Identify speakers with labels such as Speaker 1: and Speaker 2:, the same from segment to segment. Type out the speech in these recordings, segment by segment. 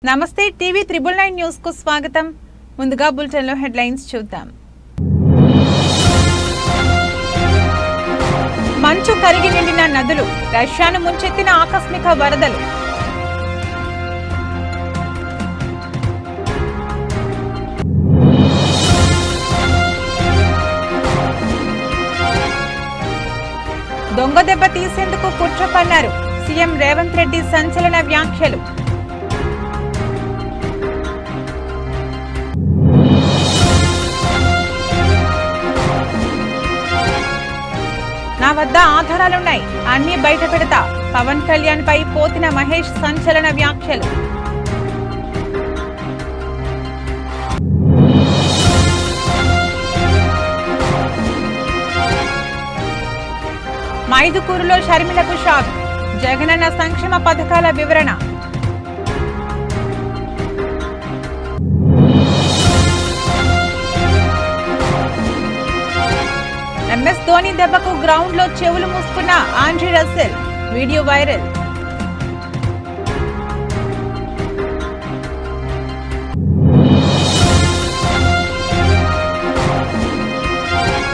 Speaker 1: నమస్తే TV 999 news కు స్వాగతం. ముందుగా బులెటిన్ లో హెడ్లైన్స్ చూద్దాం. మంచు కరిగి నిండిన నదులు, రష్యాను ముంచెత్తిన ఆకస్మిక వరదలు. దొంగ దెబ్బ తీసేందుకు కుట్ర పన్నారు. సీఎం రేవంత్ రెడ్డి సంచలన వ్యాఖ్యలు. నా వద్ద ఆధారాలున్నాయి, అన్ని బయట పెడతా. పవన్ కళ్యాణ్ పై పోతిన మహేష్ సంచలన వ్యాఖ్యలు. మైదుకూరులో షర్మిలకు షాక్, జగనన్న సంక్షేమ పథకాల వివరణ. ఎంఎస్ ధోని దెబ్బకు గ్రౌండ్ లో చెవులు మూసుకున్న Andre Russell, video viral.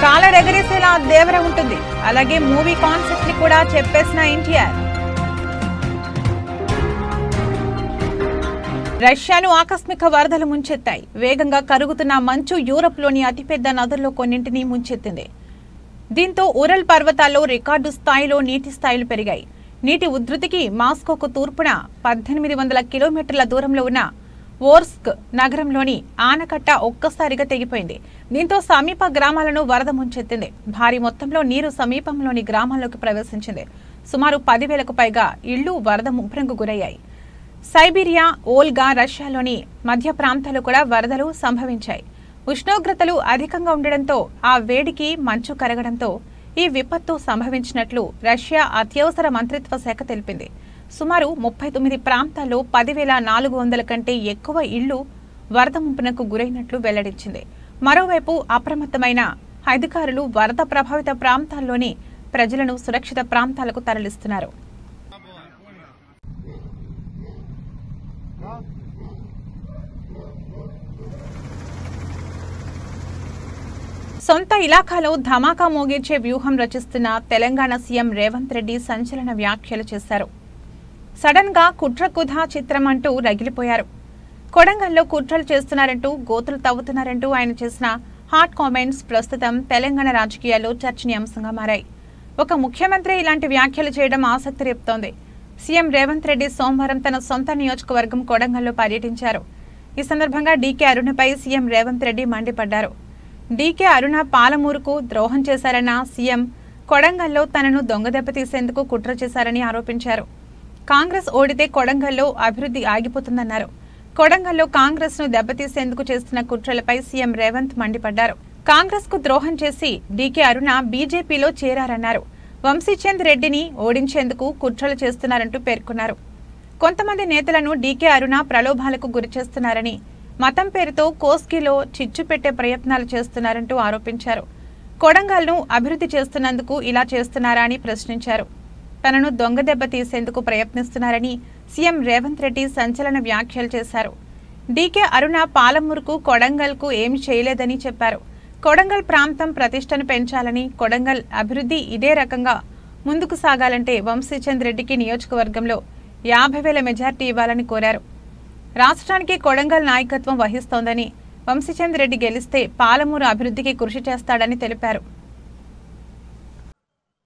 Speaker 1: Collar ఎగరేసేలా దేవర ఉంటుంది, అలాగే మూవీ కాన్సెప్ట్ ని కూడా చెప్పేసిన ఎన్టీఆర్. రష్యాను ఆకస్మిక వరదలు ముంచెత్తాయి. వేగంగా కరుగుతున్న మంచు యూరప్ లోని అతిపెద్ద నదుల్లో కొన్నింటిని ముంచెత్తింది. దీంతో ఉరల్ పర్వతాల్లో రికార్డు స్థాయిలో నీటి స్థాయిలు పెరిగాయి. నీటి ఉధృతికి మాస్కోకు తూర్పున 1800 కిలోమీటర్ల దూరంలో ఉన్న ఓర్స్క్ నగరంలోని ఆనకట్ట ఒక్కసారిగా తెగిపోయింది. దీంతో సమీప గ్రామాలను వరద ముంచెత్తింది. భారీ మొత్తంలో నీరు సమీపంలోని గ్రామాల్లోకి ప్రవేశించింది. సుమారు 10,000కు పైగా ఇళ్లు వరద ముప్పిరికి గురయ్యాయి. సైబీరియా, ఓల్గా, రష్యాలోని మధ్య ప్రాంతాలు కూడా వరదలు సంభవించాయి. ఉష్ణోగ్రతలు అధికంగా ఉండడంతో ఆ వేడికి మంచు కరగడంతో ఈ విపత్తు సంభవించినట్లు రష్యా అత్యవసర మంత్రిత్వ శాఖ తెలిపింది. సుమారు 39 ప్రాంతాల్లో 10,400 కంటే ఎక్కువ ఇళ్లు వరద ముంపునకు గురైనట్లు వెల్లడించింది. మరోవైపు అప్రమత్తమైన అధికారులు వరద ప్రభావిత ప్రాంతాల్లోని ప్రజలను సురక్షిత ప్రాంతాలకు తరలిస్తున్నారు. సొంత ఇలాఖాలో ధమాకా మోగించే వ్యూహం రచిస్తున్న తెలంగాణ సీఎం రేవంత్ రెడ్డి సంచలన వ్యాఖ్యలు చేశారు. సడన్ గా కుట్ర కుధా చిత్రం అంటూ రగిలిపోయారు. కొడంగల్లో కుట్రలు చేస్తున్నారంటూ, గోతులు తవ్వుతున్నారంటూ ఆయన చేసిన హాట్ కామెంట్స్ ప్రస్తుతం తెలంగాణ రాజకీయాల్లో చర్చనీయాంశంగా మారాయి. ఒక ముఖ్యమంత్రి ఇలాంటి వ్యాఖ్యలు చేయడం ఆసక్తి రేపుతోంది. సీఎం రేవంత్ రెడ్డి సోమవారం తన సొంత నియోజకవర్గం కొడంగల్లో పర్యటించారు. ఈ సందర్భంగా డీకే అరుణపై సీఎం రేవంత్ రెడ్డి మండిపడ్డారు. డీకే అరుణ పాలమూరుకు ద్రోహం చేశారన్న సీఎం కొడంగల్లో తనను దొంగదెబ్బ తీసేందుకు కుట్ర చేశారని ఆరోపించారు. కాంగ్రెస్ ఓడితే కొడంగల్లో అభివృద్ధి ఆగిపోతుందన్నారు. కొడంగల్లో కాంగ్రెస్ ను దెబ్బతీసేందుకు చేస్తున్న కుట్రలపై సీఎం రేవంత్ మండిపడ్డారు. కాంగ్రెస్ కు ద్రోహం చేసి డీకే అరుణ బీజేపీలో చేరారన్నారు. వంశీచంద్ రెడ్డిని ఓడించేందుకు కుట్రలు చేస్తున్నారంటూ పేర్కొన్నారు. కొంతమంది నేతలను డీకే అరుణ ప్రలోభాలకు గురిచేస్తున్నారని, మతం పేరుతో కోస్గిలో చిచ్చు పెట్టే ప్రయత్నాలు చేస్తున్నారంటూ ఆరోపించారు. కొడంగల్ను అభివృద్ధి చేస్తున్నందుకు ఇలా చేస్తున్నారా అని ప్రశ్నించారు. తనను దొంగదెబ్బ తీసేందుకు ప్రయత్నిస్తున్నారని సీఎం రేవంత్ రెడ్డి సంచలన వ్యాఖ్యలు చేశారు. డీకే అరుణ పాలమూరుకు, కొడంగల్కు ఏమి చేయలేదని చెప్పారు. కొడంగల్ ప్రాంతం ప్రతిష్టను పెంచాలని, కొడంగల్ అభివృద్ధి ఇదే రకంగా ముందుకు సాగాలంటే వంశీచంద్ రెడ్డికి నియోజకవర్గంలో 50,000 మెజార్టీ ఇవ్వాలని కోరారు. రాష్ట్రానికి కొడంగల్ నాయకత్వం వహిస్తోందని, వంశీచంద్ రెడ్డి గెలిస్తే పాలమూరు అభివృద్ధికి కృషి చేస్తాడని తెలిపారు.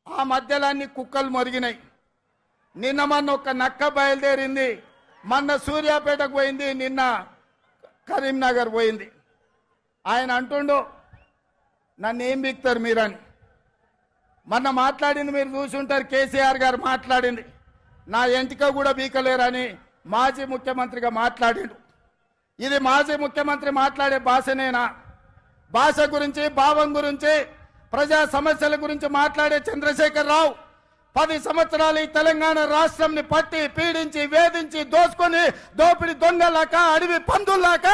Speaker 2: ఆ మధ్యలాన్ని కుక్కలు మొరిగినాయి. నిన్న మొన్న ఒక నక్క బయలుదేరింది, మొన్న సూర్యాపేటకు పోయింది, నిన్న కరీంనగర్ పోయింది. ఆయన అంటుండు నన్ను ఏం బిక్తారు మీరని. మొన్న మాట్లాడింది మీరు చూసుంటారు, కేసీఆర్ గారు మాట్లాడింది, నా ఎంటిక కూడా బీకలేరని మాజీ ముఖ్యమంత్రిగా మాట్లాడాడు. ఇది మాజీ ముఖ్యమంత్రి మాట్లాడే భాషనేనా? భాష గురించి, భావం గురించి, ప్రజా సమస్యల గురించి మాట్లాడే చంద్రశేఖర్ రావు 10 సంవత్సరాలు ఈ తెలంగాణ రాష్ట్రంని పట్టి పీడించి వేధించి దోసుకొని దోపిడి దొంగలాక అడవి పందుల్లాక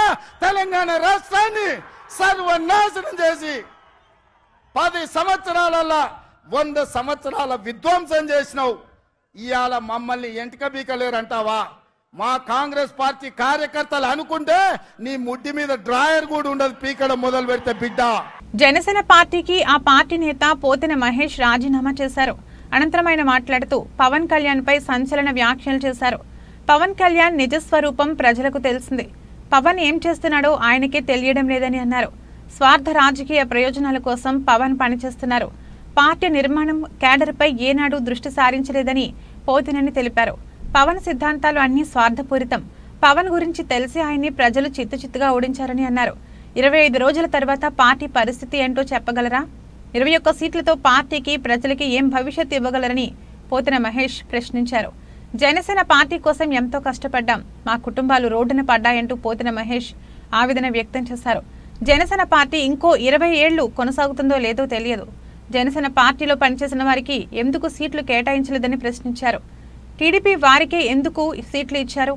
Speaker 2: తెలంగాణ రాష్ట్రాన్ని సర్వనాశనం చేసి 10 సంవత్సరాలలో 100 సంవత్సరాల విధ్వంసం చేసినావు. ఇవాళ మమ్మల్ని ఎంటిక బీకలేరంటావా? మా కాంగ్రెస్ పార్టీ కార్యకర్తలు అనుకుంటే నీ ముడ్డి మీద డ్రాయర్ కూడా ఉండదు పీకడం మొదలు పెడితే బిడ్డ.
Speaker 1: జనసేన పార్టీకి ఆ పార్టీ నేత పోతిన మహేష్ రాజీనామా చేశారు. అనంతరం ఆయన మాట్లాడుతూ పవన్ కళ్యాణ్ పై సంచలన వ్యాఖ్యలు చేశారు. పవన్ కళ్యాణ్ నిజస్వరూపం ప్రజలకు తెలిసింది. పవన్ ఏం చేస్తున్నాడో ఆయనకే తెలియడం లేదని అన్నారు. స్వార్థ రాజకీయ ప్రయోజనాల కోసం పవన్ పనిచేస్తున్నారు. పార్టీ నిర్మాణం క్యాడర్పై ఏనాడు దృష్టి సారించలేదని పోతినని తెలిపారు. పవన్ సిద్ధాంతాలు అన్ని స్వార్థపూరితం. పవన్ గురించి తెలిసి ఆయన్ని ప్రజలు చిత్తుచిత్తుగా ఓడించారని అన్నారు. 25 రోజుల తర్వాత పార్టీ పరిస్థితి ఏంటో చెప్పగలరా? 21 సీట్లతో పార్టీకి ప్రజలకి ఏం భవిష్యత్తు ఇవ్వగలరని పోతిన మహేష్ ప్రశ్నించారు. జనసేన పార్టీ కోసం ఎంతో కష్టపడ్డాం, మా కుటుంబాలు రోడ్డున పడ్డాయంటూ పోతిన మహేష్ ఆవేదన వ్యక్తం చేశారు. జనసేన పార్టీ ఇంకో 20 ఏళ్లు కొనసాగుతుందో లేదో తెలియదు. జనసేన పార్టీలో పనిచేసిన వారికి ఎందుకు సీట్లు కేటాయించలేదని ప్రశ్నించారు. టీడీపీ వారికే ఎందుకు సీట్లు ఇచ్చారు?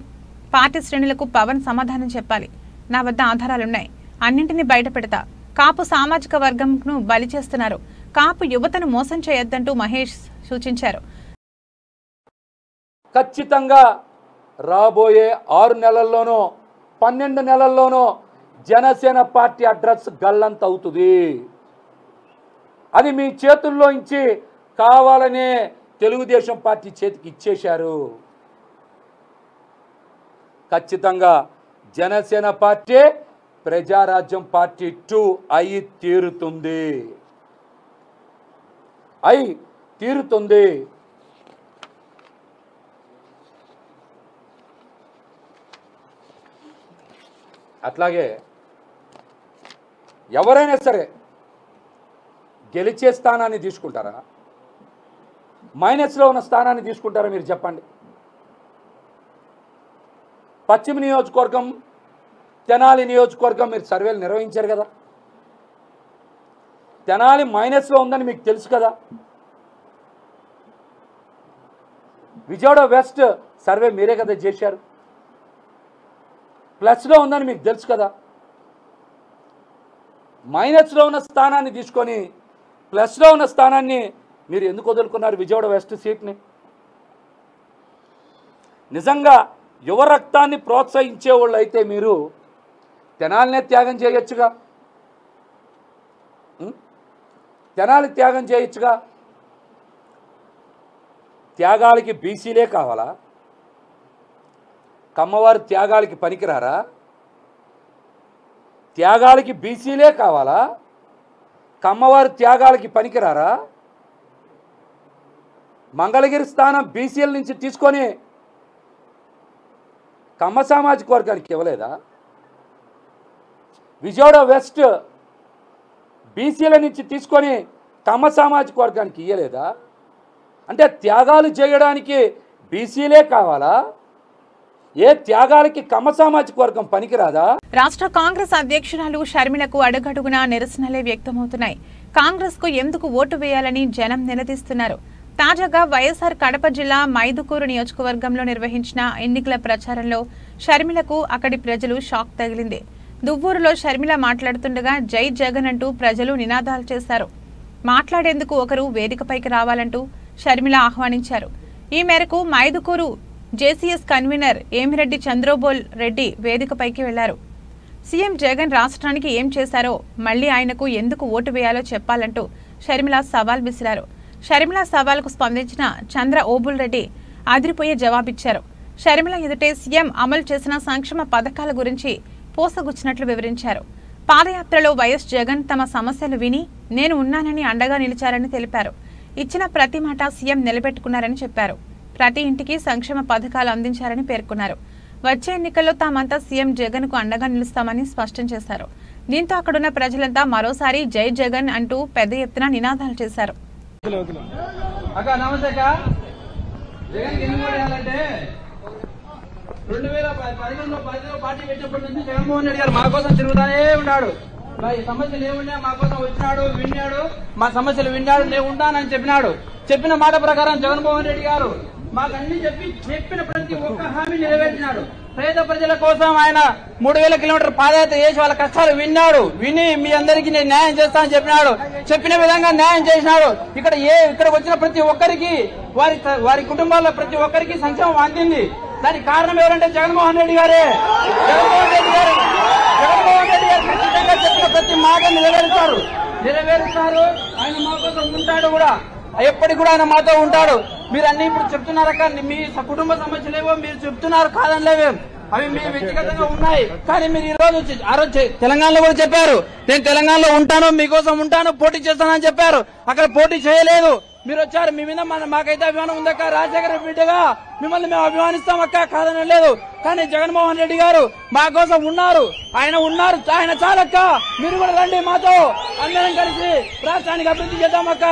Speaker 1: పార్టీ శ్రేణులకు పవన్ సమాధానం చెప్పాలి. నా వద్ద ఆధారాలున్నాయి, అన్నింటినీ బయట పెడతా. కాపు సామాజిక వర్గంను బలి చేస్తున్నారు. కాపు యువతను మోసం చేయొద్దంటూ మహేష్ సూచించారు.
Speaker 3: ఖచ్చితంగా రాబోయే 6 నెలల్లోనో 12 నెలల్లోనో జనసేన పార్టీ అడ్రస్ గల్లంత అవుతుంది. అది మీ చేతుల్లో నుంచి కావాలనే తెలుగుదేశం పార్టీ చేతికి ఇచ్చేశారు. ఖచ్చితంగా జనసేన పార్టీ ప్రజారాజ్యం పార్టీ 2 అయి తీరుతుంది. అట్లాగే ఎవరైనా సరే గెలిచే స్థానాన్ని తీసుకుంటారా, మైనస్లో ఉన్న స్థానాన్ని తీసుకుంటారా? మీరు చెప్పండి. పశ్చిమ నియోజకవర్గం, తెనాలి నియోజకవర్గం మీరు సర్వేలు నిర్వహించారు కదా. తెనాలి మైనస్లో ఉందని మీకు తెలుసు కదా. విజయవాడ వెస్ట్ సర్వే మీరే కదా చేశారు, ప్లస్లో ఉందని మీకు తెలుసు కదా. మైనస్లో ఉన్న స్థానాన్ని తీసుకొని ప్లస్లో ఉన్న స్థానాన్ని మీరు ఎందుకు వదులుకున్నారు విజయవాడ వెస్ట్ సీట్ని? నిజంగా యువ రక్తాన్ని ప్రోత్సహించే వాళ్ళు అయితే మీరు తెనాలినే త్యాగం చేయొచ్చుగా, తెనాలి త్యాగం చేయొచ్చుగా. త్యాగాలకి బీసీలే కావాలా? కమ్మవారు త్యాగాలకి పనికిరారా? త్యాగాలకి బీసీలే కావాలా? కమ్మవారు త్యాగాలకి పనికిరారా? మంగళగిరి స్థానం బీసీల నుంచి తీసుకొని కమ్మ సామాజిక వర్గానికి ఇవ్వలేదా? విజయవాడ వెస్ట్ బీసీల నుంచి తీసుకొని కమ్మ సామాజిక వర్గానికి ఇవ్వలేదా? అంటే త్యాగాలు చేయడానికి బీసీలే కావాలా? ఏ త్యాగాలకి కమ్మ సామాజిక వర్గం పనికిరాదా?
Speaker 1: రాష్ట్ర కాంగ్రెస్ అధ్యక్షురాలు షర్మిలకు అడుగడుగునా నిరసనలే వ్యక్తమవుతున్నాయి. కాంగ్రెస్ కు ఎందుకు ఓటు వేయాలని జనం నిలదీస్తున్నారు. తాజాగా వైఎస్ఆర్ కడప జిల్లా మైదుకూరు నియోజకవర్గంలో నిర్వహించిన ఎన్నికల ప్రచారంలో షర్మిలకు అక్కడి ప్రజలు షాక్ తగిలింది. దువ్వూరులో షర్మిల మాట్లాడుతుండగా జై జగన్ అంటూ ప్రజలు నినాదాలు చేశారు. మాట్లాడేందుకు ఒకరు వేదికపైకి రావాలంటూ షర్మిల ఆహ్వానించారు. ఈ మేరకు మైదుకూరు జేసీఎస్ కన్వీనర్ ఏమిరెడ్డి చంద్రబోల్ రెడ్డి వేదికపైకి వెళ్లారు. సీఎం జగన్ రాష్ట్రానికి ఏం చేశారో, మళ్లీ ఆయనకు ఎందుకు ఓటు వేయాలో చెప్పాలంటూ షర్మిల సవాల్ విసిరారు. షర్మిల సవాల్కు స్పందించిన చంద్ర ఓబుల్ రెడ్డి అదిరిపోయే జవాబిచ్చారు. షర్మిల ఎదుటే సీఎం అమలు చేసిన సంక్షేమ పథకాల గురించి పోసగుచ్చినట్లు వివరించారు. పాదయాత్రలో వైఎస్ జగన్ తమ సమస్యలు విని నేను ఉన్నానని అండగా నిలిచారని తెలిపారు. ఇచ్చిన ప్రతి మాట సీఎం నిలబెట్టుకున్నారని చెప్పారు. ప్రతి ఇంటికి సంక్షేమ పథకాలు అందించారని పేర్కొన్నారు. వచ్చే ఎన్నికల్లో తామంతా సీఎం జగన్ కు అండగా నిలుస్తామని స్పష్టం చేశారు. దీంతో అక్కడున్న ప్రజలంతా మరోసారి జై జగన్ అంటూ పెద్ద ఎత్తున నినాదాలు చేశారు.
Speaker 4: జగన్ ఎన్ని ఓడేయాలంటే 2011లో పార్టీ పెట్టినప్పటి నుంచి జగన్మోహన్ రెడ్డి గారు మా కోసం తిరుగుతానే ఉన్నాడు. ఈ సమస్యలు ఏమున్నా మా కోసం వచ్చినాడు, విన్నాడు, మా సమస్యలు విన్నాడు, నేను ఉంటానని చెప్పినాడు. చెప్పిన మాట ప్రకారం జగన్మోహన్ రెడ్డి గారు మాకన్నీ చెప్పిన ప్రతి ఒక్క హామీ నెరవేర్చినాడు. పేద ప్రజల కోసం ఆయన 3000 కిలోమీటర్ పాదయాత్ర చేసి వాళ్ళ కష్టాలు విని మీ అందరికీ నేను న్యాయం చేస్తానని చెప్పినాడు. చెప్పిన విధంగా న్యాయం చేసినాడు. ఇక్కడ వచ్చిన ప్రతి ఒక్కరికి వారి కుటుంబాల్లో ప్రతి ఒక్కరికి సంక్షేమం అందింది. దానికి కారణం ఎవరంటే జగన్మోహన్ రెడ్డి గారే. జగన్మోహన్ రెడ్డి గారు ఖచ్చితంగా చెప్పిన ప్రతి మాట నెరవేరుస్తారు. ఆయన మా కోసం ఉంటాడు కూడా, ఎప్పటికి కూడా ఆయన మాతో ఉంటాడు. మీరు అన్ని ఇప్పుడు చెప్తున్నారక్క, మీ కుటుంబ సమస్యలేవో మీరు చెప్తున్నారు, కాదనిలేవే, అవి మీ వ్యక్తిగతంగా ఉన్నాయి. కానీ మీరు ఈ రోజు ఆ రోజు తెలంగాణలో కూడా చెప్పారు, నేను తెలంగాణలో ఉంటాను, మీకోసం ఉంటాను, పోటీ చేస్తానని చెప్పారు. అక్కడ పోటీ చేయలేదు, మీరు వచ్చారు. మీ మీద మాకైతే అభిమానం ఉందక్క, రాజశేఖర బిడ్డగా మిమ్మల్ని మేము అభిమానిస్తాం అక్క, కాదని లేదు. కానీ జగన్మోహన్ రెడ్డి గారు మా కోసం ఉన్నారు, ఆయన చాలక్క. మీరు కూడా రండి, మాతో అందరం కలిసి రాష్ట్రానికి అభివృద్ధి చేద్దామక్క.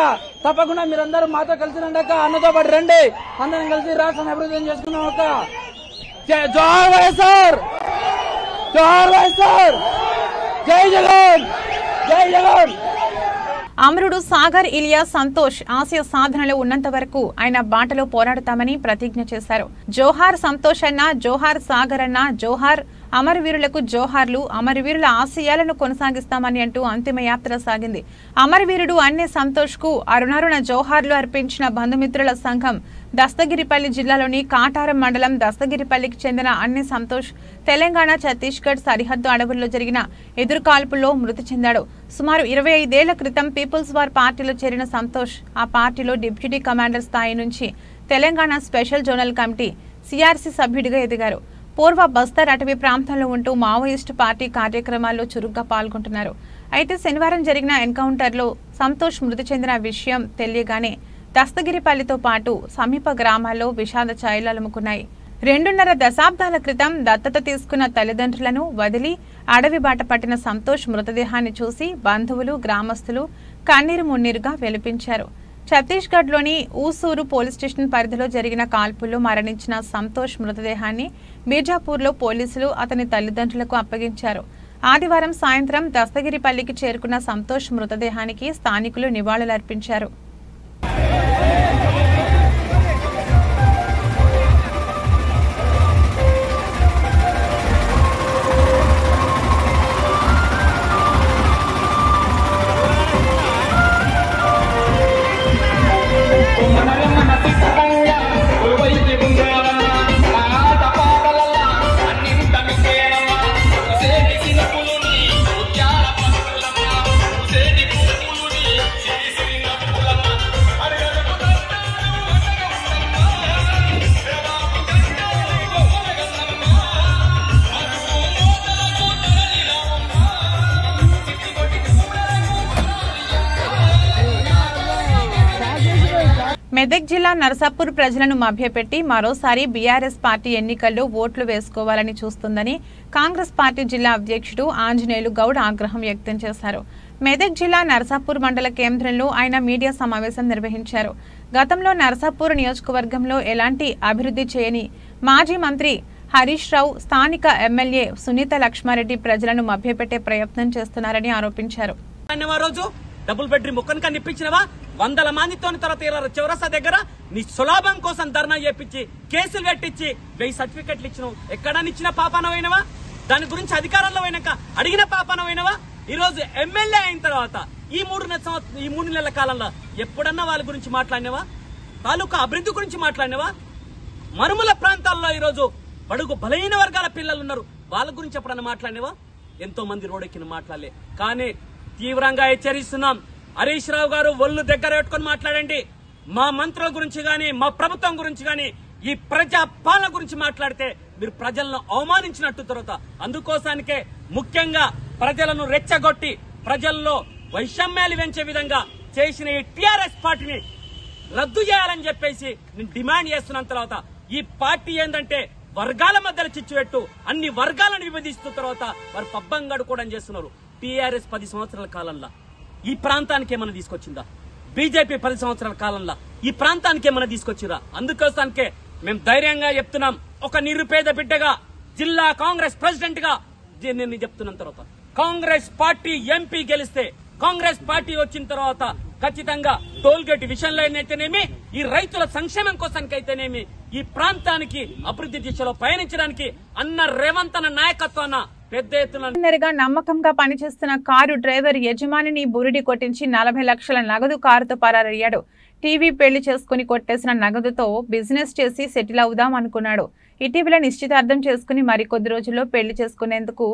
Speaker 4: తప్పకుండా మీరందరూ మాతో కలిసి రండి అక్క, అన్నతో పాటు రండి, అందరం కలిసి రాష్ట్రాన్ని అభివృద్ధి చేసుకుందాం అక్క. జోహార్ వైఎస్ఆర్, జోహార్ వైఎస్ఆర్, జై జగన్, జై జగన్.
Speaker 1: అమరుడు సాగర్ ఇలియాస్ సంతోష్ ఆశయ సాధనలో ఉన్నంత వరకు ఆయన బాటలో పోరాడతామని ప్రతిజ్ఞ చేశారు. జోహార్ సంతోష్ అన్న, జోహార్ సాగర్ అన్న, జోహార్ అమరవీరులకు జోహార్లు, అమరవీరుల ఆశయాలను కొనసాగిస్తామని అంటూ అంతిమయాత్ర సాగింది. అమరవీరుడు అన్నే సంతోష్ కు అరుణారుణ జోహార్లు అర్పించిన బంధుమిత్రుల సంఘం దస్తగిరిపల్లి జిల్లాలోని కాటారం మండలం దస్తగిరిపల్లికి చెందిన అన్నే సంతోష్ తెలంగాణ ఛత్తీస్గఢ్ సరిహద్దు అడవుల్లో జరిగిన ఎదురుకాల్పుల్లో మృతి చెందాడు. సుమారు 25 ఏళ్ల క్రితం పీపుల్స్ వార్ పార్టీలో చేరిన సంతోష్ ఆ పార్టీలో డిప్యూటీ కమాండర్ స్థాయి నుంచి Telangana special zonal committee CRC సభ్యుడిగా ఎదిగారు. పూర్వ బస్తర్ అటవీ ప్రాంతంలో ఉంటూ మావోయిస్టు పార్టీ కార్యక్రమాల్లో చురుగ్గా పాల్గొంటున్నారు. అయితే శనివారం జరిగిన ఎన్కౌంటర్లో సంతోష్ మృతి చెందిన విషయం తెలియగానే దస్తగిరిపల్లితో పాటు సమీప గ్రామాల్లో విషాద ఛాయలు అలుముకున్నాయి. 2.5 దశాబ్దాల క్రితం దత్తత తీసుకున్న తల్లిదండ్రులను వదిలి అడవి బాట పట్టిన సంతోష్ మృతదేహాన్ని చూసి బంధువులు, గ్రామస్తులు కన్నీరు మున్నీరుగా వెలిపించారు. ఛత్తీస్గఢ్లోని ఊసూరు పోలీస్ స్టేషన్ పరిధిలో జరిగిన కాల్పుల్లో మరణించిన సంతోష్ మృతదేహాన్ని బీజాపూర్లో పోలీసులు అతని తల్లిదండ్రులకు అప్పగించారు. ఆదివారం సాయంత్రం దస్తగిరిపల్లికి చేరుకున్న సంతోష్ మృతదేహానికి స్థానికులు నివాళులర్పించారు. మెదక్ జిల్లా నరసాపూర్ ప్రజలను మభ్యపెట్టి మరోసారి బీఆర్ఎస్ పార్టీ ఎన్నికల్లో ఓట్లు వేసుకోవాలని చూస్తుందని కాంగ్రెస్ పార్టీ జిల్లా అధ్యక్షుడు ఆంజనేయులు గౌడ్ ఆగ్రహం వ్యక్తం చేశారు. మెదక్ జిల్లా నరసాపూర్ మండల కేంద్రంలో ఆయన మీడియా సమావేశం నిర్వహించారు. గతంలో నరసాపూర్ నియోజకవర్గంలో ఎలాంటి అభివృద్ధి చేయని మాజీ మంత్రి హరీష్ రావు, స్థానిక ఎమ్మెల్యే సునీత లక్ష్మారెడ్డి ప్రజలను మభ్యపెట్టే ప్రయత్నం చేస్తున్నారని ఆరోపించారు.
Speaker 5: డబుల్ బెడ్రూమ్ ఒక్కని కానీ ఇప్పించినవా? 100 మందితో తర్వాత చౌరస్తా దగ్గర నీ సులాభం కోసం ధర్నా చేపించి కేసులు పెట్టించి 1000 సర్టిఫికెట్లు ఇచ్చినావు. ఎక్కడనిచ్చిన పాపానమైనవా? దాని గురించి అధికారంలో పోయినాక అడిగిన పాపానమైనవా? ఈ రోజు ఎమ్మెల్యే అయిన తర్వాత ఈ 3 నెలల కాలంలో ఎప్పుడన్నా వాళ్ళ గురించి మాట్లాడినవా? తాలూకా అభివృద్ధి గురించి మాట్లాడినవా? మరుమల ప్రాంతాల్లో ఈ రోజు బడుగు బలహీన వర్గాల పిల్లలు ఉన్నారు, వాళ్ళ గురించి ఎప్పుడన్నా మాట్లాడినవా? ఎంతో మంది రోడ్డెక్కిన మాట్లాడలే. కానీ తీవ్రంగా హెచ్చరిస్తున్నాం, హరీష్ రావు గారు ఒళ్ళు దగ్గర పెట్టుకుని మాట్లాడండి. మా మంత్రుల గురించి గాని, మా ప్రభుత్వం గురించి గాని, ఈ ప్రజా పాలన గురించి మాట్లాడితే మీరు ప్రజలను అవమానించినట్టు తర్వాత అందుకోసానికే ముఖ్యంగా ప్రజలను రెచ్చగొట్టి ప్రజల్లో వైషమ్యాలు పెంచే విధంగా చేసిన ఈ టీఆర్ఎస్ పార్టీని రద్దు చేయాలని చెప్పేసి నేను డిమాండ్ చేస్తున్న తర్వాత ఈ పార్టీ ఏంటంటే వర్గాల మధ్యలో చిచ్చుపెట్టు అన్ని వర్గాలను విభజిస్తూ తర్వాత వారు పబ్బం గడుకోవడం చేస్తున్నారు. టీఆర్ఎస్ 10 సంవత్సరాల కాలంలో ఈ ప్రాంతానికి ఏమైనా తీసుకొచ్చిందా? బీజేపీ 10 సంవత్సరాల కాలంలో ఈ ప్రాంతానికి ఏమైనా తీసుకొచ్చిరా? అందుకోసానికే మేము ధైర్యంగా చెప్తున్నాం, ఒక నిరుపేద బిడ్డగా జిల్లా కాంగ్రెస్ ప్రెసిడెంట్ గా నేను చెప్తున్న తర్వాత కాంగ్రెస్ పార్టీ ఎంపీ గెలిస్తే, కాంగ్రెస్ పార్టీ వచ్చిన తర్వాత ఖచ్చితంగా టోల్గేట్ విషయంలో అయితేనేమి, ఈ రైతుల సంక్షేమం కోసానికైతేనేమి, ఈ ప్రాంతానికి అభివృద్ధి దిశలో పయనించడానికి అన్న రేవంత్ అన్న నాయకత్వాన పెద్ద ఎత్తున
Speaker 1: నమ్మకంగా పనిచేస్తున్న కారు డ్రైవర్ యజమానిని బురిడి కొట్టించి 40 లక్షల నగదు కారుతో పరారయ్యాడు. టీవీ పెళ్లి చేసుకుని కొట్టేసిన నగదుతో బిజినెస్ చేసి సెటిల్ అవుదాం అనుకున్నాడు. ఇటీవల నిశ్చితార్థం చేసుకుని మరికొద్ది రోజుల్లో పెళ్లి చేసుకునేందుకు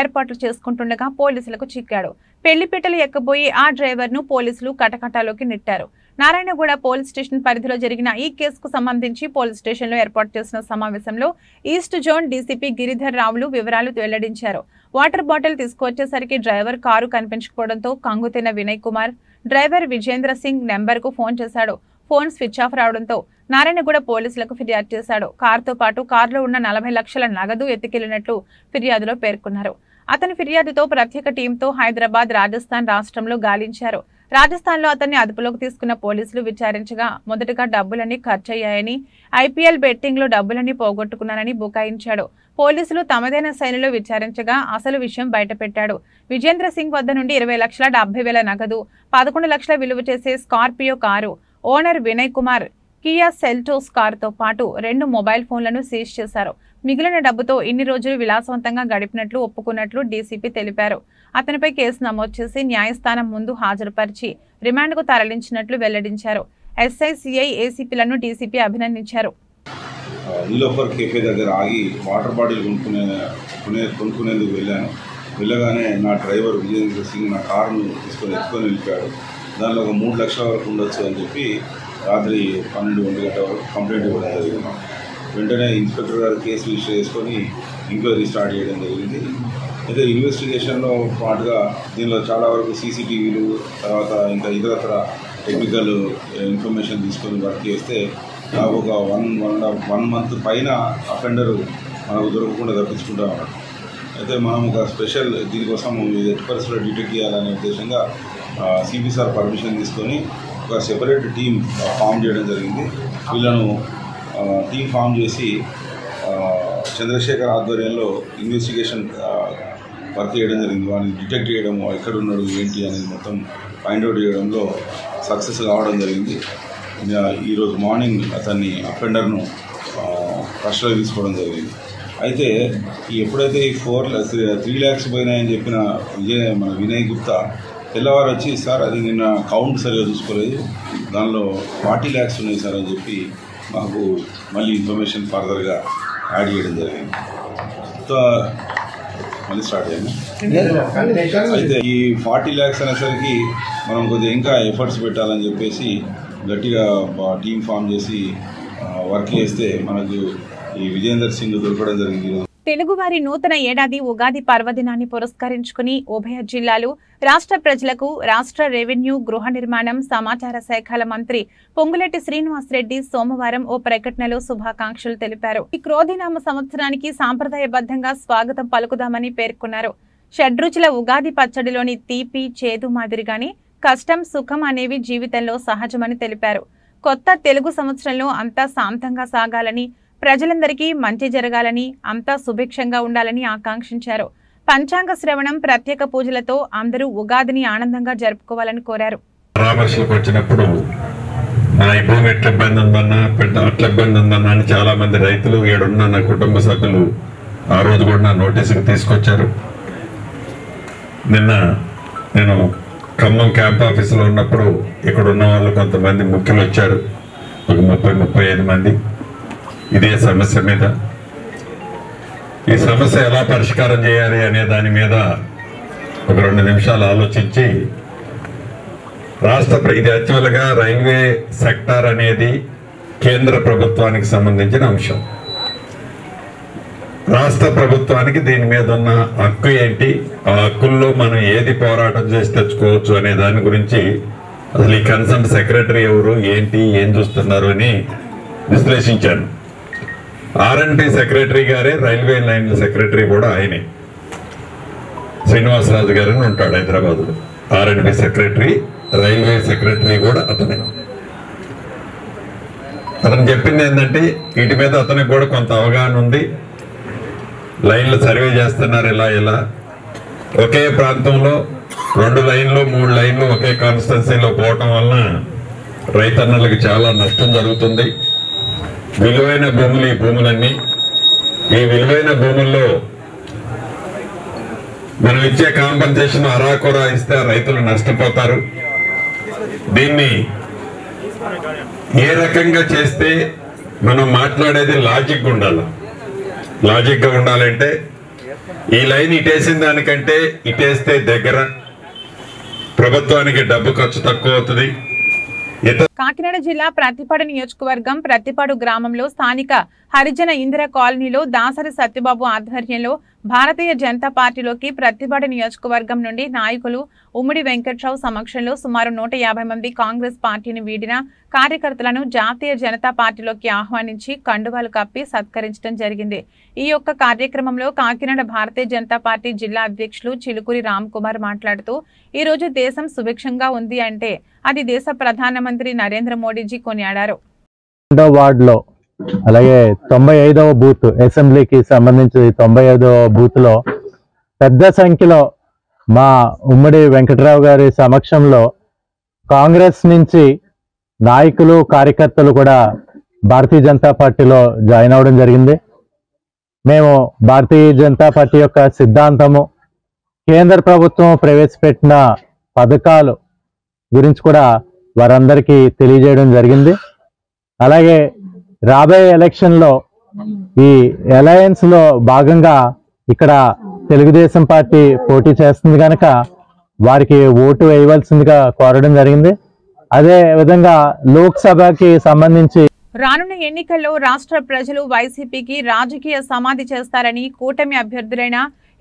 Speaker 1: ఏర్పాట్లు చేసుకుంటుండగా పోలీసులకు చిక్కాడు. పెళ్లిపీటలు ఎక్కబోయి ఆ డ్రైవర్ను పోలీసులు కటకటాలోకి నెట్టారు. నారాయణగూడ పోలీస్ స్టేషన్ పరిధిలో జరిగిన ఈ కేసుకు సంబంధించి పోలీస్ స్టేషన్లో ఏర్పాటు చేసిన సమావేశంలో ఈస్ట్ జోన్ డీసీపీ గిరిధర్ రావులు వివరాలు వెల్లడించారు. వాటర్ బాటిల్ తీసుకువచ్చేసరికి డ్రైవర్ కారు కనిపించకపోవడంతో కంగుతిన్న వినయ్ కుమార్ డ్రైవర్ విజేంద్ర సింగ్ నెంబర్కు ఫోన్ చేశాడు. ఫోన్ స్విచ్ ఆఫ్ రావడంతో నారాయణగూడ పోలీసులకు ఫిర్యాదు చేశాడు. కారుతో పాటు కారులో ఉన్న 40 లక్షల నగదు ఎత్తుకెళ్లినట్లు ఫిర్యాదులో పేర్కొన్నారు. అతని ఫిర్యాదుతో ప్రత్యేక టీంతో హైదరాబాద్, రాజస్థాన్ రాష్ట్రంలో గాలించారు. రాజస్థాన్లో అతన్ని అదుపులోకి తీసుకున్న పోలీసులు విచారించగా మొదటగా డబ్బులన్నీ ఖర్చయ్యాయని, ఐపీఎల్ బెట్టింగ్లో డబ్బులన్నీ పోగొట్టుకున్నానని బుకాయించాడు. పోలీసులు తమదైన శైలిలో విచారించగా అసలు విషయం బయటపెట్టాడు. విజేంద్ర సింగ్ వద్ద నుండి 20,70,000 నగదు, 11 లక్షల విలువ చేసే Scorpio car, owner Vinay Kumar Kia Seltos కారుతో పాటు 2 మొబైల్ ఫోన్లను సీజ్ చేశారు. మిగిలిన డబ్బుతో ఇన్ని రోజులు విలాసవంతంగా గడిపినట్లు ఒప్పుకున్నట్లు డీసీపీ తెలిపారు. అతనిపై కేసు నమోదు చేసి న్యాయస్థానం ముందు హాజరుపరిచి రిమాండ్కు తరలించినట్లు వెల్లడించారు. ఎస్ఐ, సిఐ, ఏసీపీలను డీసీపీ అభినందించారు.
Speaker 6: నీలోఫర్ కేఫే దగ్గర ఆగి వాటర్ బాటిల్ కొనుక్కునేందుకు వెళ్ళగానే నా డ్రైవర్ విజేంద్ర సింగ్ నా కారును ఎత్తుకొని వెళ్ళిపోయాడు. దానిలో ఒక 3 లక్షల వరకు ఉండొచ్చు అని చెప్పి రాత్రి 12-1 గంటల వరకు కంప్లైంట్ ఇవ్వడం జరిగింది. వెంటనే ఇన్స్పెక్టర్ గారు కేసు రిజిస్టర్ చేసుకొని ఎంక్వైరీ స్టార్ట్ చేయడం జరిగింది. అయితే ఇన్వెస్టిగేషన్లో పాటుగా దీనిలో చాలా వరకు సీసీటీవీలు, తర్వాత ఇంకా ఇతరత్ర టెక్నికల్ ఇన్ఫర్మేషన్ తీసుకొని వర్క్ చేస్తే నాకు ఒక 1 మంత్ పైన అఫెండరు మనకు దొరకకుండా తప్పించుకుంటా ఉన్నాడు. అయితే మనం ఒక స్పెషల్ దీనికోసం ఎట్టి పరిస్థితుల్లో డిటెక్ట్ చేయాలనే ఉద్దేశంగా సిపి సార్ పర్మిషన్ తీసుకొని ఒక సెపరేట్ టీం ఫామ్ చేయడం జరిగింది. వీళ్ళను టీం ఫామ్ చేసి చంద్రశేఖర్ ఆధ్వర్యంలో ఇన్వెస్టిగేషన్ వర్క్ చేయడం జరిగింది. వాడిని డిటెక్ట్ చేయడం, ఎక్కడున్నాడు ఏంటి అనేది మొత్తం ఫైండ్ అవుట్ చేయడంలో సక్సెస్ కావడం జరిగింది. ఈరోజు మార్నింగ్ అతన్ని అఫెండర్ను కస్టడీ తీసుకోవడం జరిగింది. అయితే ఎప్పుడైతే ఈ 3 lakhs పోయినాయని చెప్పిన మన వినయ్ గుప్తా తెల్లవారు వచ్చి, సార్ అది నిన్న కౌంట్ సరిగా చూసుకోలేదు, దానిలో 40 lakhs ఉన్నాయి సార్ అని చెప్పి మాకు మళ్ళీ ఇన్ఫర్మేషన్ ఫర్దర్గా యాడ్ చేయడం జరిగింది. సో మళ్ళీ స్టార్ట్ అయ్యింది. అయితే ఈ 40 lakhs అనేసరికి మనం కొద్దిగా ఇంకా ఎఫర్ట్స్ పెట్టాలని చెప్పేసి గట్టిగా టీం ఫామ్ చేసి వర్క్ చేస్తే మనకు ఈ విజేందర్ సింగ్ దొరకడం జరిగింది.
Speaker 1: తెలుగువారి నూతన ఏడాది ఉగాది పర్వదినాన్ని పురస్కరించుకుని ఉభయ జిల్లాలు రాష్ట్ర ప్రజలకు రాష్ట్ర రెవెన్యూ, గృహ నిర్మాణం, సమాచార శాఖల మంత్రి పొంగులేటి శ్రీనివాసరెడ్డి సోమవారం ఓ ప్రకటనలో శుభాకాంక్షలు తెలిపారు. ఈ క్రోధినామ సంవత్సరానికి సాంప్రదాయబద్ధంగా స్వాగతం పలుకుదామని పేర్కొన్నారు. షడ్రుచుల ఉగాది పచ్చడిలోని తీపి, చేదు మాదిరిగానే కష్టం, సుఖం అనేవి జీవితంలో సహజమని తెలిపారు. కొత్త తెలుగు సంవత్సరంలో అంతా శాంతంగా సాగాలని, ప్రజలందరికీ మంచి జరగాలని, అంతా సుభిక్షంగా ఉండాలని ఆకాంక్షించారు. పంచాంగ శ్రవణం, ప్రత్యేక పూజలతో అందరూ ఉగాదిని ఆనందంగా జరుపుకోవాలని కోరారు.
Speaker 7: పరామర్శలకు వచ్చినప్పుడు నా భూమి ఎట్ల ఇబ్బంది ఉందన్నా, అట్ల ఇబ్బంది ఉందన్నా అని చాలా మంది రైతులు ఏడున్న నా కుటుంబ సభ్యులు ఆ రోజు కూడా నా నోటీసుకు తీసుకొచ్చారు. నిన్న నేను ఖమ్మం క్యాంప్ ఆఫీసులో ఉన్నప్పుడు ఇక్కడ ఉన్న వాళ్ళు కొంతమంది ముఖ్యులు వచ్చారు, ఒక 30-35 మంది ఇదే సమస్య మీద. ఈ సమస్య ఎలా పరిష్కారం చేయాలి అనే దాని మీద ఒక 2 నిమిషాలు ఆలోచించి ఇది యాక్చువల్గా రైల్వే సెక్టార్ అనేది కేంద్ర ప్రభుత్వానికి సంబంధించిన అంశం. రాష్ట్ర ప్రభుత్వానికి దీని మీద ఉన్న హక్కు ఏంటి, ఆ హక్కుల్లో మనం ఏది పోరాటం చేసి తెచ్చుకోవచ్చు అనే దాని గురించి అసలు ఈ కన్సర్న్ సెక్రటరీ ఎవరు, ఏంటి, ఏం చూస్తున్నారు అని విశ్లేషించాను. R&B సెక్రటరీ గారే, రైల్వే లైన్ సెక్రటరీ కూడా ఆయనే, శ్రీనివాసరాజు గారు అని ఉంటాడు హైదరాబాద్లో. R&B సెక్రటరీ, రైల్వే సెక్రటరీ కూడా అతనే. అతను చెప్పింది ఏంటంటే వీటి మీద అతనికి కూడా కొంత అవగాహన ఉంది. లైన్లు సర్వే చేస్తున్నారు, ఇలా ఒకే ప్రాంతంలో 2 లైన్లు 3 లైన్లు ఒకే కాన్స్టిట్యున్సీలో పోవటం వలన రైతన్నలకు చాలా నష్టం జరుగుతుంది. విలువైన భూములు ఈ భూములన్నీ, ఈ విలువైన భూముల్లో మనం ఇచ్చే కాంపెన్సేషన్ అరాకొరా ఇస్తే రైతులు నష్టపోతారు. దీన్ని ఏ రకంగా చేస్తే మనం మాట్లాడేది లాజిక్ ఉండాలి. లాజిక్గా ఉండాలంటే ఈ లైన్ ఇటేసిన దానికంటే ఇటేస్తే దగ్గర, ప్రభుత్వానికి డబ్బు ఖర్చు తక్కువ అవుతుంది.
Speaker 1: కాకినాడ జిల్లా ప్రతిపాడు నియోజకవర్గం ప్రతిపాడు గ్రామంలో స్థానిక హరిజన ఇందిర కాలనీలో దాసరి సత్యబాబు ఆధ్వర్యంలో భారతీయ జనతా పార్టీలోకి ప్రతిపాడు నియోజకవర్గం నుండి నాయకులు ఉమ్మడి వెంకట్రావు సమక్షంలో సుమారు 150 మంది కాంగ్రెస్ పార్టీని వీడిన కార్యకర్తలను జాతీయ జనతా పార్టీలోకి ఆహ్వానించి కండువాలు కప్పి సత్కరించడం జరిగింది. ఈ యొక్క కార్యక్రమంలో కాకినాడ భారతీయ జనతా పార్టీ జిల్లా అధ్యక్షులు చిలుకూరి రామ్ కుమార్ మాట్లాడుతూ ఈ రోజు దేశం సుభిక్షంగా ఉంది అంటే అది దేశ ప్రధానమంత్రి నరేంద్ర మోడీజీ కొనియాడారు.
Speaker 8: వార్డులో అలాగే 95వ బూత్ అసెంబ్లీకి సంబంధించి 95వ బూత్ లో పెద్ద సంఖ్యలో మా ఉమ్మడి వెంకటరావు గారి సమక్షంలో కాంగ్రెస్ నుంచి నాయకులు కార్యకర్తలు కూడా భారతీయ జనతా పార్టీలో జాయిన్ అవ్వడం జరిగింది. మేము భారతీయ జనతా పార్టీ యొక్క సిద్ధాంతము, కేంద్ర ప్రభుత్వం ప్రవేశపెట్టిన పథకాలు గురించి కూడా వారందరికీ తెలియజేయడం జరిగింది. అలాగే రాబోయే ఎలక్షన్లో ఈ అలయన్స్ లో భాగంగా ఇక్కడ తెలుగుదేశం పార్టీ పోటీ చేస్తుంది కనుక వారికి ఓటు వేయవలసిందిగా కోరడం జరిగింది. అదే విధంగా లోక్సభకి సంబంధించి
Speaker 1: రానున్న ఎన్నికల్లో రాష్ట్ర ప్రజలు వైసీపీకి రాజకీయ సమాధి చేస్తారని కూటమి అభ్యర్థులైన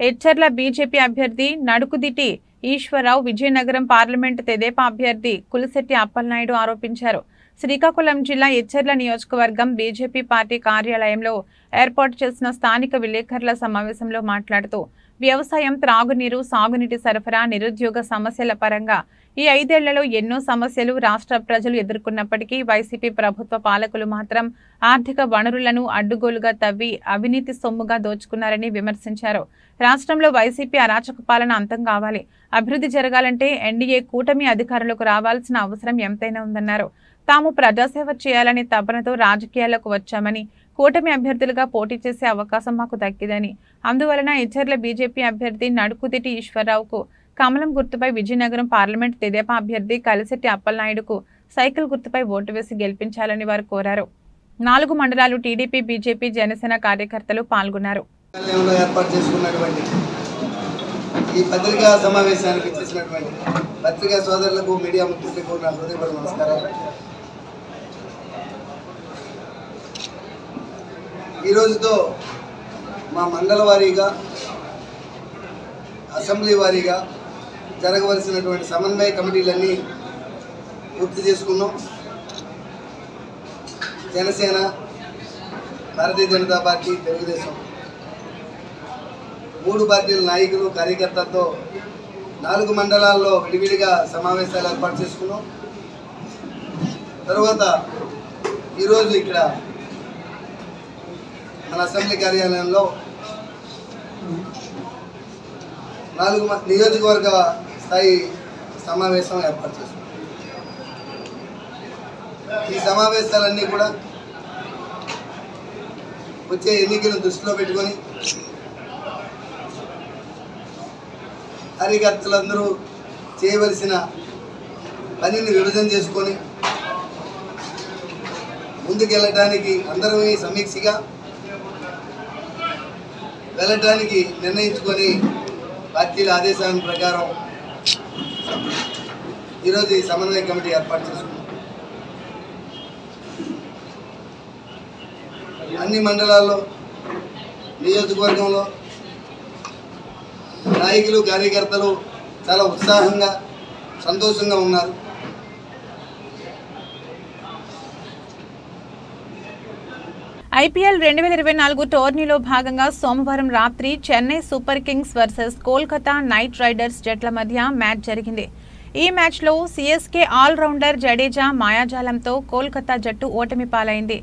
Speaker 1: ఎచ్చర్ల బీజేపీ అభ్యర్థి నడుకుదిటి ఈశ్వరరావు, విజయనగరం పార్లమెంటు తెదేపా అభ్యర్థి కులిశెట్టి అప్పలనాయుడు ఆరోపించారు. శ్రీకాకుళం జిల్లా ఎచ్చర్ల నియోజకవర్గం బీజేపీ పార్టీ కార్యాలయంలో ఏర్పాటు చేసిన స్థానిక విలేకరుల సమావేశంలో మాట్లాడుతూ వ్యవసాయం, త్రాగునీరు, సాగునీటి సరఫరా, నిరుద్యోగ సమస్యల పరంగా ఈ 5 ఏళ్లలో ఎన్నో సమస్యలు రాష్ట్ర ప్రజలు ఎదుర్కొన్నప్పటికీ వైసీపీ ప్రభుత్వ పాలకులు మాత్రం ఆర్థిక వనరులను అడ్డుగోలుగా తవ్వి అవినీతి సొమ్ముగా దోచుకున్నారని విమర్శించారు. రాష్ట్రంలో వైసీపీ అరాచక పాలన అంతం కావాలి, అభివృద్ధి జరగాలంటే ఎన్డీఏ కూటమి అధికారులకు రావాల్సిన అవసరం ఎంతైనా ఉందన్నారు. తాము ప్రజాసేవ చేయాలనే తపనతో రాజకీయాల్లోకి వచ్చామని, కూటమి అభ్యర్థులుగా పోటీ చేసే అవకాశం మాకు దక్కిందని, అందువలన ఎచ్చర్ల బీజేపీ అభ్యర్థి నడుకుదిటి ఈశ్వరరావుకు కమలం గుర్తుపై, విజయనగరం పార్లమెంట్ తెదేపా అభ్యర్థి కలిశెట్టి అప్పలనాయుడుకు సైకిల్ గుర్తుపై ఓటు వేసి గెలిపించాలని వారు కోరారు. 4 మండలాలు టీడీపీ, బీజేపీ, జనసేన కార్యకర్తలు పాల్గొన్నారు.
Speaker 9: ఈ పత్రికా సమావేశానికి చేసినటువంటి పత్రికా సోదరులకు, మీడియా మిత్రులకు నా హృదయపూర్వక నమస్కారాలు. ఈ రోజుతో మా మండల వారీగా, అసెంబ్లీ వారీగా జరగవలసినటువంటి సమన్వయ కమిటీలన్నీ పూర్తి చేసుకున్నాం. జనసేన, భారతీయ జనతా పార్టీ, తెలుగుదేశం 3 పార్టీల నాయకులు, కార్యకర్తలతో 4 మండలాల్లో విడివిడిగా సమావేశాలు ఏర్పాటు చేసుకున్నాం. తర్వాత ఈరోజు ఇక్కడ మన అసెంబ్లీ కార్యాలయంలో 4 నియోజకవర్గ స్థాయి సమావేశం ఏర్పాటు చేసుకున్నాం. ఈ సమావేశాలన్నీ కూడా వచ్చే ఎన్నికలను దృష్టిలో పెట్టుకొని కార్యకర్తలందరూ చేయవలసిన పనిని విభజన చేసుకొని ముందుకెళ్ళటానికి అందరూ సమీక్షగా వెళ్ళటానికి నిర్ణయించుకొని పార్టీల ఆదేశాల ప్రకారం ఈరోజు ఈ సమన్వయ కమిటీ ఏర్పాటు చేసుకున్నాం. అన్ని మండలాల్లో, నియోజకవర్గంలో నాయకులు, కార్యకర్తలు చాలా ఉత్సాహంగా, సంతోషంగా ఉన్నారు.
Speaker 1: ఐపీఎల్ 2024 టోర్నీలో భాగంగా సోమవారం రాత్రి Chennai super Kings versus Kolkata night riders జట్ల మధ్య మ్యాచ్ జరిగింది. ఈ మ్యాచ్లో సీఎస్కే ఆల్రౌండర్ జడేజా మాయాజాలంతో కోల్కతా జట్టు ఓటమి పాలైంది.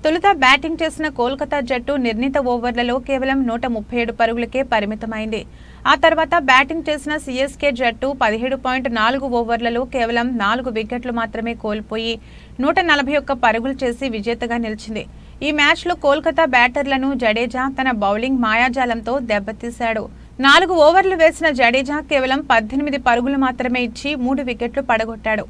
Speaker 1: తొలుత బ్యాటింగ్ చేసిన కోల్కతా జట్టు నిర్ణీత ఓవర్లలో కేవలం 137 పరుగులకే పరిమితమైంది. ఆ తర్వాత బ్యాటింగ్ చేసిన సీఎస్కే జట్టు 17.4 ఓవర్లలో కేవలం 4 వికెట్లు మాత్రమే కోల్పోయి 141 పరుగులు చేసి విజేతగా నిలిచింది. ఈ మ్యాచ్లో కోల్కతా బ్యాటర్లను జడేజా తన బౌలింగ్ మాయాజాలంతో దెబ్బతీశాడు. 4 ఓవర్లు వేసిన జడేజా కేవలం 18 పరుగులు మాత్రమే ఇచ్చి 3 వికెట్లు పడగొట్టాడు.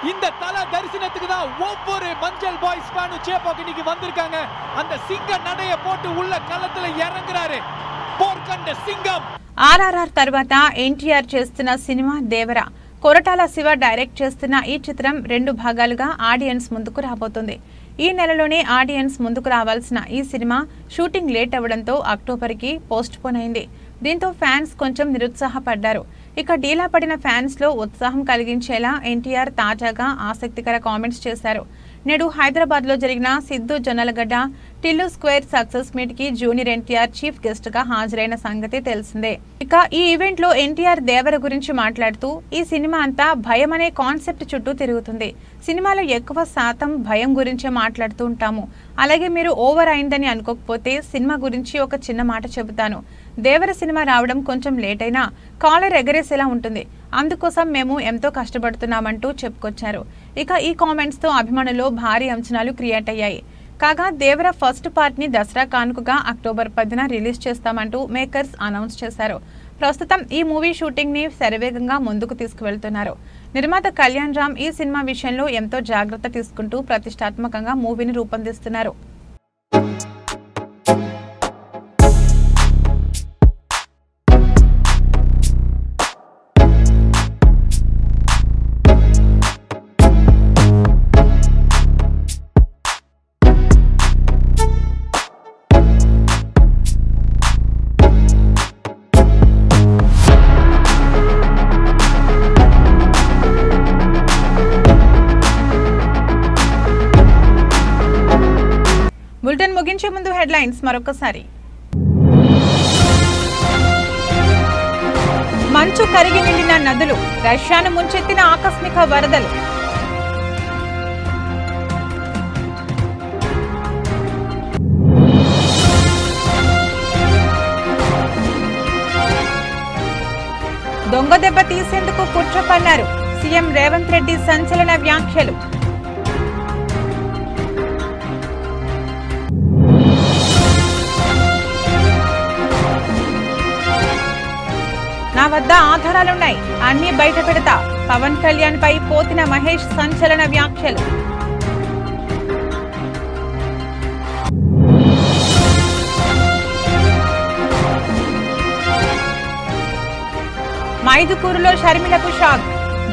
Speaker 10: இந்த தல தரிசனத்துக்கு தான் ஒவ்வொரு மஞ்சள் பாய்ஸ் ஃபேனும் சேப்பாக்கு இன்னைக்கு வந்திருக்காங்க. அந்த சிங்க நடைய போட்டு உள்ள களத்துல இறங்குறாரு పోర్కండ సింగం.
Speaker 1: ఆర్ఆర్ఆర్ తర్వాత ఎన్టీఆర్ చేస్తున్న సినిమా దేవర. కొరటాల శివ డైరెక్ట్ చేస్తున్న ఈ చిత్రం 2 భాగాలుగా ఆడియన్స్ ముందుకు రాబోతుంది. ఈ నెలలోనే ఆడియన్స్ ముందుకు రావాల్సిన ఈ సినిమా షూటింగ్ లేట్ అవ్వడంతో అక్టోబర్కి పోస్ట్ పోన్ అయింది. దీంతో ఫ్యాన్స్ కొంచెం నిరుత్సాహపడ్డారు. ఇక డీలా పడిన ఫ్యాన్స్ లో ఉత్సాహం కలిగించేలా ఎన్టీఆర్ తాజాగా ఆసక్తికర కామెంట్స్ చేశారు. నేడు హైదరాబాద్ లో జరిగిన Siddhu Jonnalagadda Tillu square success meet కి జూనియర్ ఎన్టీఆర్ చీఫ్ గెస్ట్ గా హాజరైన సంగతి తెలిసిందే. ఇక ఈ ఈవెంట్ లో ఎన్టీఆర్ దేవర గురించి మాట్లాడుతూ ఈ సినిమా అంతా భయం అనే కాన్సెప్ట్ చుట్టూ తిరుగుతుంది. సినిమాలో ఎక్కువ శాతం భయం గురించే మాట్లాడుతూ ఉంటాము. అలాగే మీరు ఓవర్ అయిందని అనుకోకపోతే సినిమా గురించి ఒక చిన్న మాట చెబుతాను. దేవర సినిమా రావడం కొంచెం లేట్ అయినా కాలర్ ఎగరేసేలా ఉంటుంది. అందుకోసం మేము ఎంతో కష్టపడుతున్నామంటూ చెప్పుకొచ్చారు. ఇక ఈ కామెంట్స్ తో అభిమానులు భారీ అంచనాలు క్రియేట్ అయ్యాయి. కాగా దేవర ఫస్ట్ పార్ట్ ని దసరా కానుకగా అక్టోబర్ 10న రిలీజ్ చేస్తామంటూ మేకర్స్ అనౌన్స్ చేశారు. ప్రస్తుతం ఈ మూవీ షూటింగ్ ని శరవేగంగా ముందుకు తీసుకువెళ్తున్నారు. నిర్మాత కళ్యాణ్ రామ్ ఈ సినిమా విషయంలో ఎంతో జాగ్రత్త తీసుకుంటూ ప్రతిష్టాత్మకంగా మూవీని రూపొందిస్తున్నారు. బులెటిన్ ముగించే ముందు హెడ్లైన్స్ మరొకసారి. మంచు కరిగి నిండిన నదులు, రష్యాను ముంచెత్తిన ఆకస్మిక వరదలు. దొంగ దెబ్బ తీసేందుకు కుట్ర పన్నారు. సీఎం రేవంత్ రెడ్డి సంచలన వ్యాఖ్యలు. నా వద్ద ఆధారాలున్నాయి, అన్ని బయట పెడతా. పవన్ కళ్యాణ్ పై పోతిన మహేష్ సంచలన వ్యాఖ్యలు. మైదుకూరులో షర్మిలకు షాక్.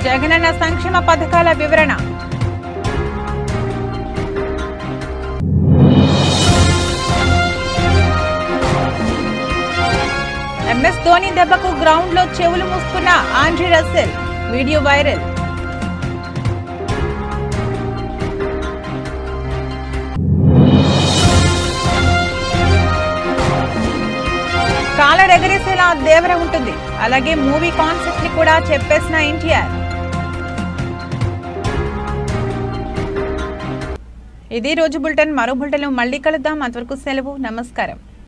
Speaker 1: జగనన్న సంక్షేమ పథకాల వివరణ. ఎంఎస్ ధోని దెబ్బకు గ్రౌండ్ లో చెవులు మూసుకున్న Andre Russell. Video viral. Collar ఎగరేసేలా దేవర ఉంటుంది. అలాగే మూవీ కాన్సెప్ట్ ని కూడా చెప్పేసిన ఎన్టీఆర్. ఇది రోజు బులెటిన్. మరో బులెటిన్ మళ్ళీ కలుద్దాం. అంతవరకు సెలవు. నమస్కారం.